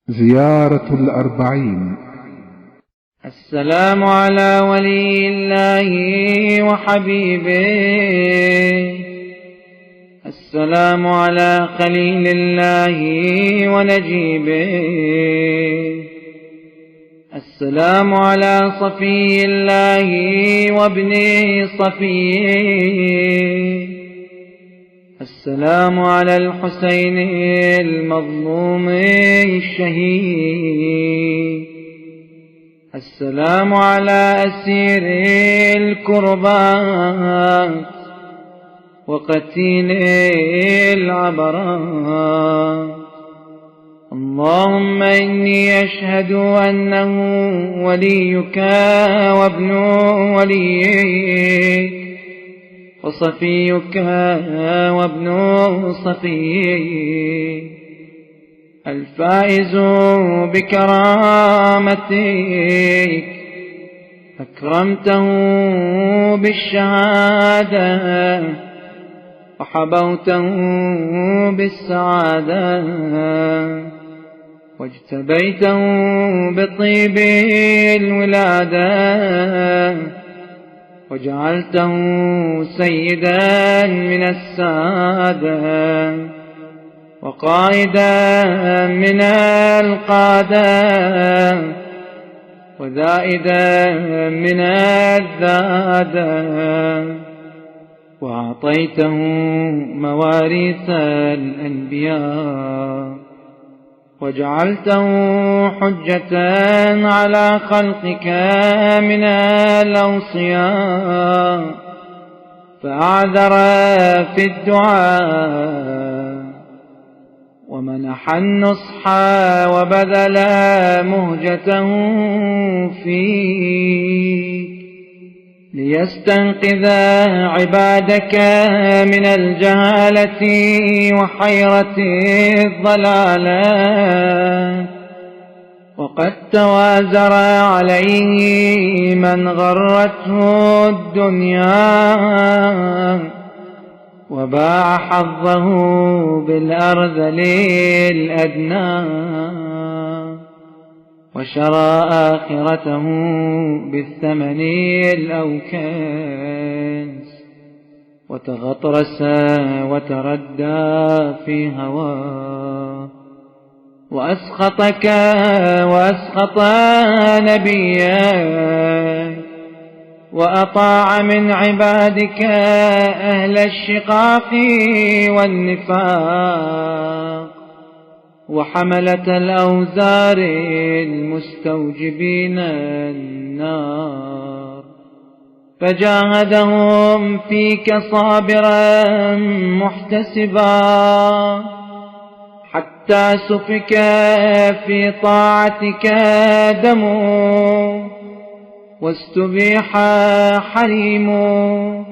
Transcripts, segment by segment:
زيارة الأربعين. السلام على ولي الله وحبيبه، السلام على خليل الله ونجيبه، السلام على صفي الله وابن صفيه، السلام على الحسين المظلوم الشهيد، السلام على أسير الكربات وقتيل العبرات. اللهم إني أشهد أنه وليك وابن وليك وصفيك وابن صفيك، الفائز بكرامتك، أكرمته بالشهادة وحبوته بالسعادة، واجتبيته بطيب الولادة، وجعلته سيدا من السادة، وقائدا من القادة، وذائدا من الذادة، وأعطيته مواريث الأنبياء، وجعلته حجة على خلقك من الأوصياء، فأعذر في الدعاء ومنح النصح وبذل مهجته فيك ليستنقذ عبادك من الجهالة وحيرة الضلالة. وقد توازر عليه من غرته الدنيا وباع حظه بالأرذل الأدنى، وشرى آخرته بالثمن الأوكاس، وتغطرس وتردى في هواه، وأسخطك وأسخط نبيك، وأطاع من عبادك أهل الشقاق والنفاق، وحملة الأوزار المستوجبين النار، فجاهدهم فيك صابرا محتسبا، حتى سفك في طاعتك دمه واستبيح حريمه.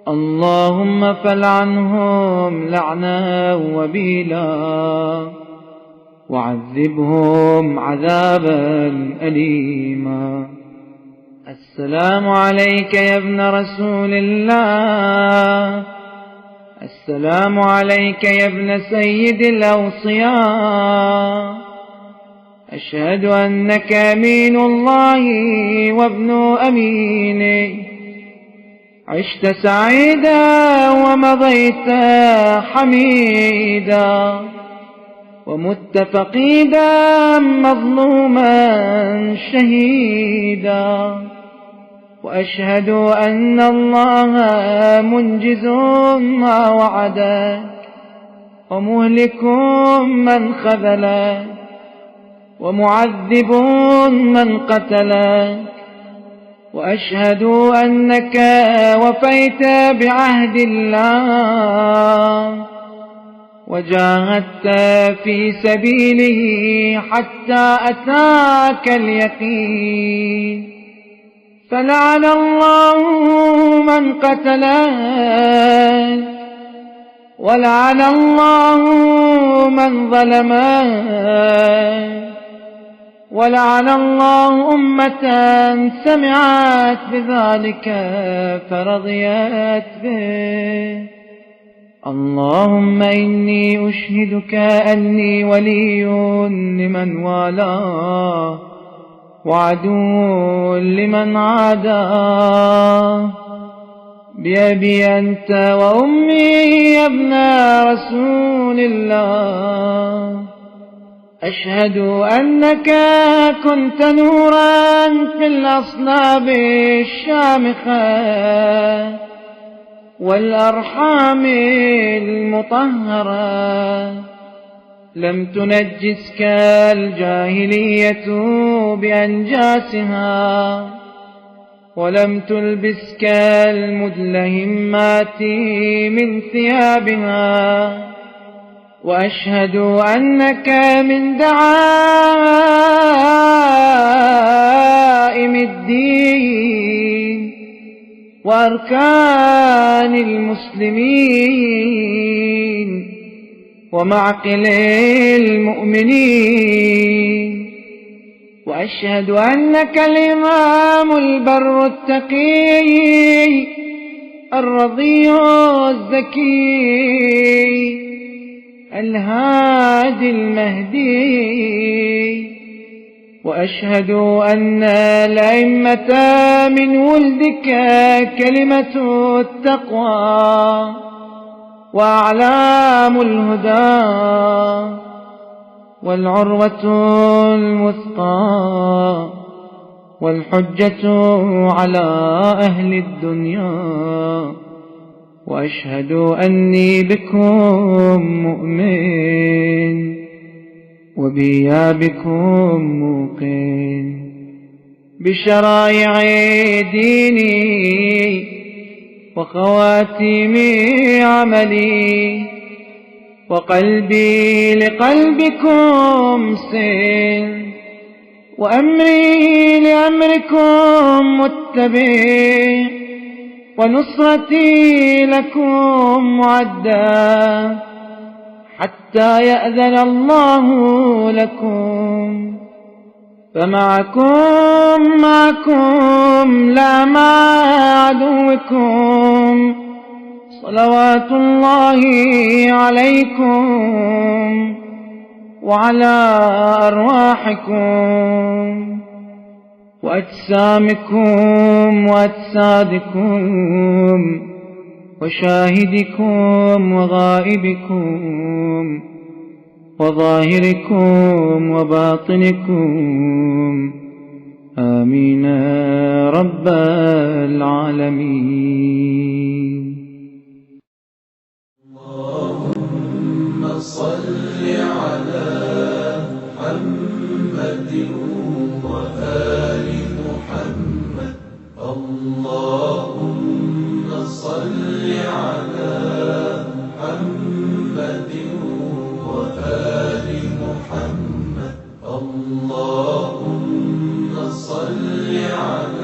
اللهم فلعنهم لعنا وبيلا، وعذبهم عذابا أليما. السلام عليك يا ابن رسول الله، السلام عليك يا ابن سيد الأوصياء، أشهد أنك أمين الله وابن أمينه، عشت سعيدا ومضيت حميدا، ومت فقيدا مظلوما شهيدا، وأشهد أن الله منجز ما وعدك ومهلك من خذلك ومعذب من قتلك، وأشهد أنك وفيت بعهد الله وجاهدت في سبيله حتى أتاك اليقين، فلعن الله من قتلك، ولعن الله من ظلمك، ولعن الله أمة سمعت بذلك فرضيت به. اللهم إني أشهدك أني ولي لمن والاه وعدو لمن عاداه، بأبي أنت وأمي يا ابن رسول الله، أشهد أنك كنت نورا في الأصلاب الشامخة والأرحام المطهرة، لم تنجسك الجاهلية بأنجاسها، ولم تلبسك المدلهمات من ثيابها، وأشهد أنك من دعائم الدين وأركان المسلمين ومعقل المؤمنين، وأشهد أنك الإمام البر التقي الرضي الزكي الهادي المهدي، وأشهد أن الأئمة من ولدك كلمة التقوى وأعلام الهدى والعروة الوثقى والحجة على أهل الدنيا، وأشهد أني بكم مؤمن وبإيابكم موقن، بشرائع ديني وخواتيم عملي، وقلبي لقلبكم سن، وأمري لأمركم متبع، ونصرتي لكم معدة حتى يأذن الله لكم، فمعكم لا مع عدوكم، صلوات الله عليكم وعلى أرواحكم وأجسامكم وأجسادكم وشاهدكم وغائبكم وظاهركم وباطنكم، آمين رب العالمين. اللهم صل على محمد وآل محمد. اللهم صل على محمد وآل محمد. اللهم صل على